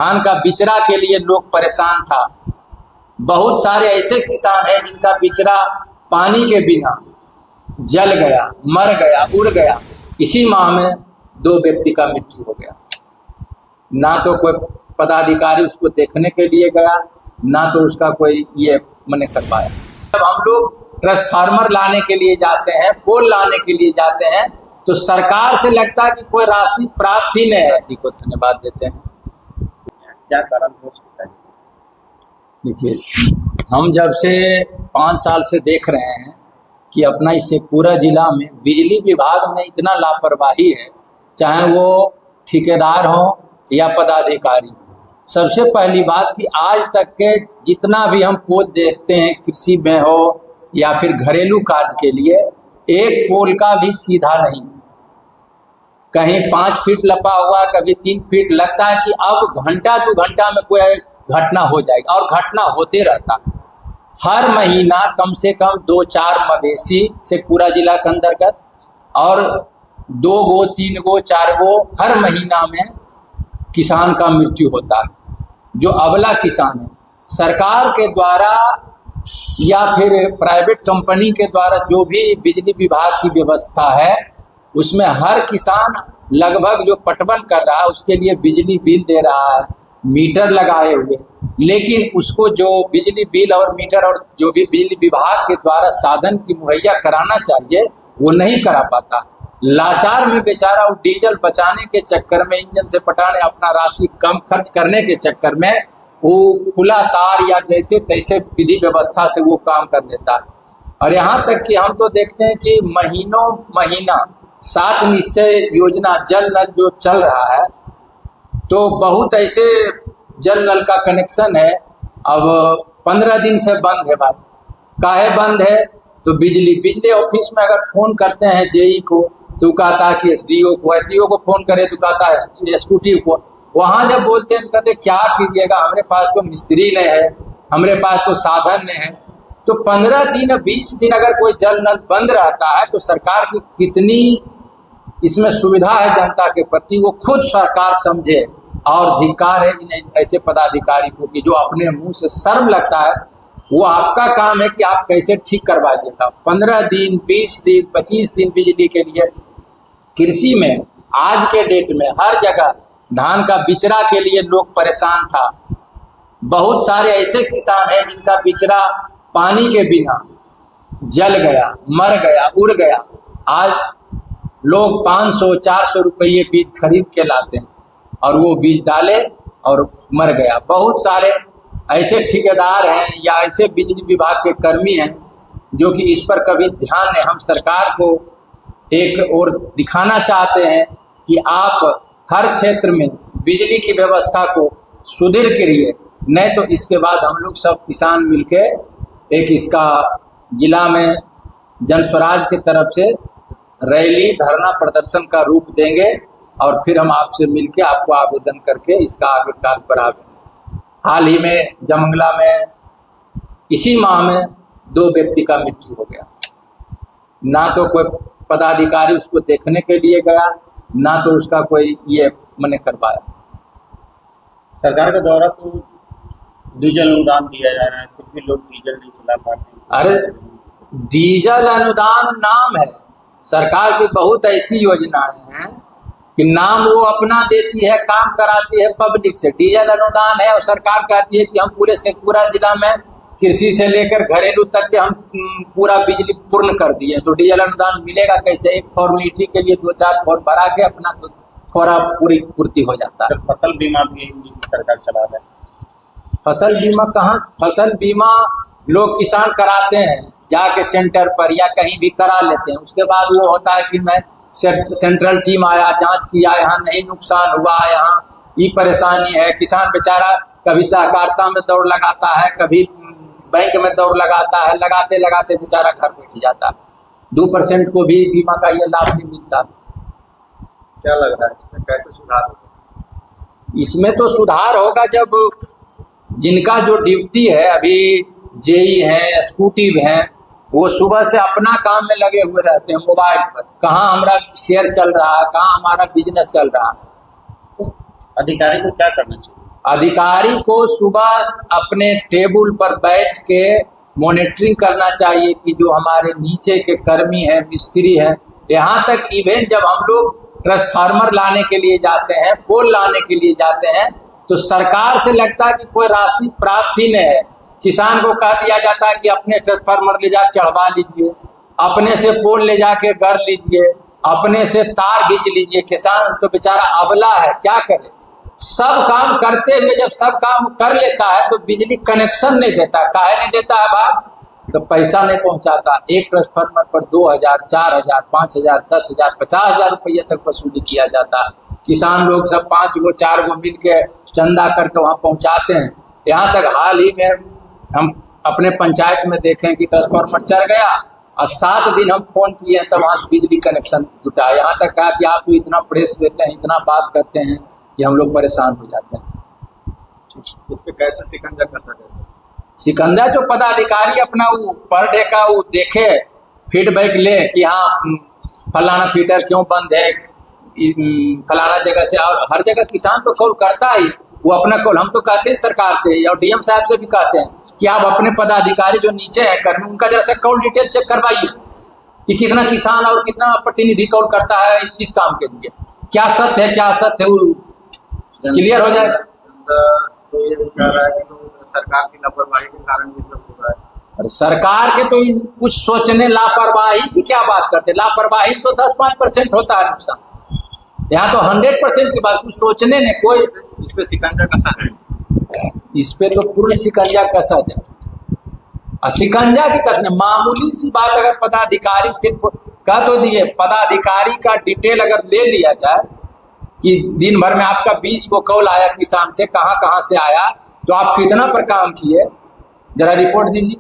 धान का बिचड़ा के लिए लोग परेशान था। बहुत सारे ऐसे किसान हैं जिनका बिचड़ा पानी के बिना जल गया, मर गया, उड़ गया। इसी माह में 2 व्यक्ति का मृत्यु हो गया। ना तो कोई पदाधिकारी उसको देखने के लिए गया, ना तो उसका कोई ये मने कर पाया। जब हम लोग ट्रांसफार्मर लाने के लिए जाते हैं, पोल लाने के लिए जाते हैं, तो सरकार से लगता है कि कोई राशि प्राप्त ही नहीं है। ठीक हो, धन्यवाद देते हैं। क्या कारण हो सकता है? देखिए, हम जब से 5 साल से देख रहे हैं कि अपना इस पूरा जिला में बिजली विभाग में इतना लापरवाही है, चाहे वो ठेकेदार हो या पदाधिकारी। सबसे पहली बात कि आज तक के जितना भी हम पोल देखते हैं, कृषि में हो या फिर घरेलू कार्य के लिए, एक पोल का भी सीधा नहीं है। कहीं 5 फीट लपा हुआ, कभी 3 फीट। लगता है कि अब घंटा 2 घंटा में कोई घटना हो जाएगी, और घटना होते रहता। हर महीना कम से कम 2-4 मवेशी से पूरा जिला के अंतर्गत, और 2 गो 3 गो 4 गो हर महीना में किसान का मृत्यु होता है। जो अबला किसान है, सरकार के द्वारा या फिर प्राइवेट कंपनी के द्वारा जो भी बिजली विभाग की व्यवस्था है, उसमें हर किसान लगभग जो पटवन कर रहा है उसके लिए बिजली बिल दे रहा है, मीटर लगाए हुए। लेकिन उसको जो बिजली बिल और मीटर और जो भी बिजली विभाग के द्वारा साधन की मुहैया कराना चाहिए, वो नहीं करा पाता। लाचार में बेचारा वो डीजल बचाने के चक्कर में, इंजन से पटाने, अपना राशि कम खर्च करने के चक्कर में वो खुला तार या जैसे तैसे विधि व्यवस्था से वो काम कर लेता है। और यहाँ तक कि हम तो देखते हैं कि महीनों महीना 7 निश्चय योजना जल नल जो चल रहा है, तो बहुत ऐसे जल नल का कनेक्शन है, अब 15 दिन से बंद है। बात काहे बंद है? तो बिजली ऑफिस में अगर फोन करते हैं जेई को, तो कहता है कि एसडीओ को फोन करे तो कहता है एसक्यूटिव को। वहाँ जब बोलते हैं तो कहते क्या कीजिएगा, हमारे पास तो मिस्त्री नहीं है, हमारे पास तो साधन नहीं है। तो 15 दिन 20 दिन अगर कोई जल नल बंद रहता है, तो सरकार की कितनी इसमें सुविधा है जनता के प्रति, वो खुद सरकार समझे। और धिक्कार है इन ऐसे पदाधिकारी को कि जो अपने मुंह से शर्म लगता है। वो आपका काम है कि आप कैसे ठीक करवाइएगा। 15 दिन 20 दिन 25 दिन बिजली के लिए कृषि में आज के डेट में हर जगह धान का बिचड़ा के लिए लोग परेशान था। बहुत सारे ऐसे किसान हैं जिनका बिचड़ा पानी के बिना जल गया, मर गया, उड़ गया। आज लोग 500-400 रुपये बीज खरीद के लाते हैं और वो बीज डाले और मर गया। बहुत सारे ऐसे ठेकेदार हैं या ऐसे बिजली विभाग के कर्मी हैं जो कि इस पर कभी ध्यान नहीं। हम सरकार को एक और दिखाना चाहते हैं कि आप हर क्षेत्र में बिजली की व्यवस्था को सुदृढ़ करिए, नहीं तो इसके बाद हम लोग सब किसान मिलके एक इसका जिला में जन स्वराज की तरफ से रैली, धरना, प्रदर्शन का रूप देंगे, और फिर हम आपसे मिलके आपको आवेदन करके इसका आगे कार्य बढ़ाएंगे। हाल ही में जमंगला में इसी माह में 2 व्यक्ति का मृत्यु हो गया। ना तो कोई पदाधिकारी उसको देखने के लिए गया, ना तो उसका कोई ये मने कर पाया। सरकार के द्वारा तो डीजल अनुदान दिया जा रहा है, फिर भी लोग डीजल नहीं चला पाते। अरे डीजल अनुदान नाम है, सरकार की बहुत ऐसी योजनाएं हैं कि नाम वो अपना देती है, काम कराती है पब्लिक से। डीजल अनुदान है और सरकार कहती है कि हम पूरा जिला में कृषि से लेकर घरेलू तक के हम पूरा बिजली पूर्ण कर दिए। तो डीजल अनुदान मिलेगा कैसे? एक फॉर्मेलिटी के लिए 2-4 फॉर्म भरा के अपना थोड़ा पूर्ति हो जाता है। फसल बीमा भी सरकार चला रहा है। फसल बीमा कहाँ? फसल बीमा लोग किसान कराते हैं जाके सेंटर पर या कहीं भी करा लेते हैं। उसके बाद वो होता है कि मैं सेंट्रल टीम आया, जांच किया, यहाँ नहीं नुकसान हुआ, यहाँ ये परेशानी है। किसान बेचारा कभी सहकारिता में दौड़ लगाता है, कभी बैंक में दौड़ लगाता है, लगाते लगाते बेचारा घर बैठ जाता है। 2% को भी बीमा का ये लाभ नहीं मिलता। क्या लग रहा है इसमें कैसे सुधार होगा? इसमें तो सुधार होगा जब जिनका जो ड्यूटी है, अभी जेई हैं, एसक्यूटिव हैं, वो सुबह से अपना काम में लगे हुए रहते हैं मोबाइल पर। कहाँ हमारा शेयर चल रहा है, कहाँ हमारा बिजनेस चल रहा है। अधिकारी को क्या करना चाहिए? अधिकारी को सुबह अपने टेबल पर बैठ के मॉनिटरिंग करना चाहिए कि जो हमारे नीचे के कर्मी हैं, मिस्त्री हैं, यहाँ तक इवेंट जब हम लोग ट्रांसफार्मर लाने के लिए जाते हैं, पोल लाने के लिए जाते हैं, तो सरकार से लगता है कि कोई राशि प्राप्त ही नहीं है। किसान को कह दिया जाता है कि अपने ट्रांसफार्मर ले जा चढ़वा लीजिए, अपने से पोल ले जाके कर लीजिए, अपने से तार खींच लीजिए। किसान तो बेचारा अबला है, क्या करे। सब काम करते हुए जब सब काम कर लेता है तो बिजली कनेक्शन नहीं देता। काहे नहीं देता है भाई? तो पैसा नहीं पहुंचाता। एक ट्रांसफार्मर पर 2000, 4000, 5000, 10,000, 50,000 रुपये तक वसूली किया जाता। किसान लोग सब 5 गो 4 गो मिल के चंदा करके वहाँ पहुँचाते हैं। यहाँ तक हाल ही में हम अपने पंचायत में देखें कि ट्रांसफार्मर चढ़ गया और 7 दिन हम फोन किए तब वहाँ बिजली कनेक्शन जुटा। यहाँ तक कहा कि आप तो इतना प्रेस देते हैं, इतना बात करते हैं कि हम लोग परेशान हो जाते हैं। इस पे कैसे शिकंजा कसा जाए? शिकंजा जो पदाधिकारी अपना वो पर डे का वो देखे, फीडबैक ले कि हाँ फलाना फीडर क्यों बंद है, फलाना जगह से। और हर जगह किसान तो कॉल करता ही, वो अपना कॉल हम तो कहते हैं सरकार से और डीएम साहब से भी कहते हैं कि आप अपने पदाधिकारी जो नीचे है कर्मी, उनका जरा सा कॉल डिटेल चेक करवाइए कि कितना किसान और कितना प्रतिनिधि कॉल करता है किस काम के लिए, क्या सत्य है क्या असत्य है, वो क्लियर हो जाएगा। तो ये कह रहा है कि सरकार की लापरवाही के कारण ये सब हो रहा है। अरे सरकार के तो कुछ सोचने, लापरवाही की क्या बात करते। लापरवाही तो 10-5% होता है नुकसान, यहाँ तो 100% की बात। कुछ सोचने ने कोई इस पे शिकंजा कसा जाए? इस पे तो पूर्ण शिकंजा कसा जाए। और शिकंजा की कसने मामूली सी बात अगर पदाधिकारी सिर्फ कह तो दिए, पदाधिकारी का डिटेल अगर ले लिया जाए कि दिन भर में आपका 20 को कॉल आया किसान से, कहाँ कहाँ से आया, तो आप कितना पर काम किए, जरा रिपोर्ट दीजिए।